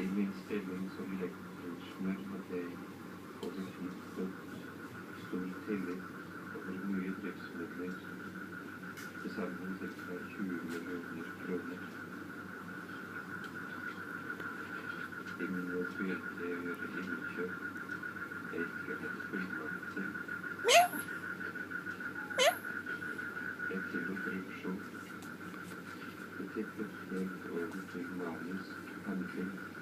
I min stilling som elektroingeniør hadde jeg positivt og stor tillit over mye driftsmidler, til sammen ca. 20 millioner kroner. Ingen tvilte å gjøre innkjøp jeg ikke hadde fullmakt til. Jeg tillot produksjon. Det tippet helt over til manisk handling.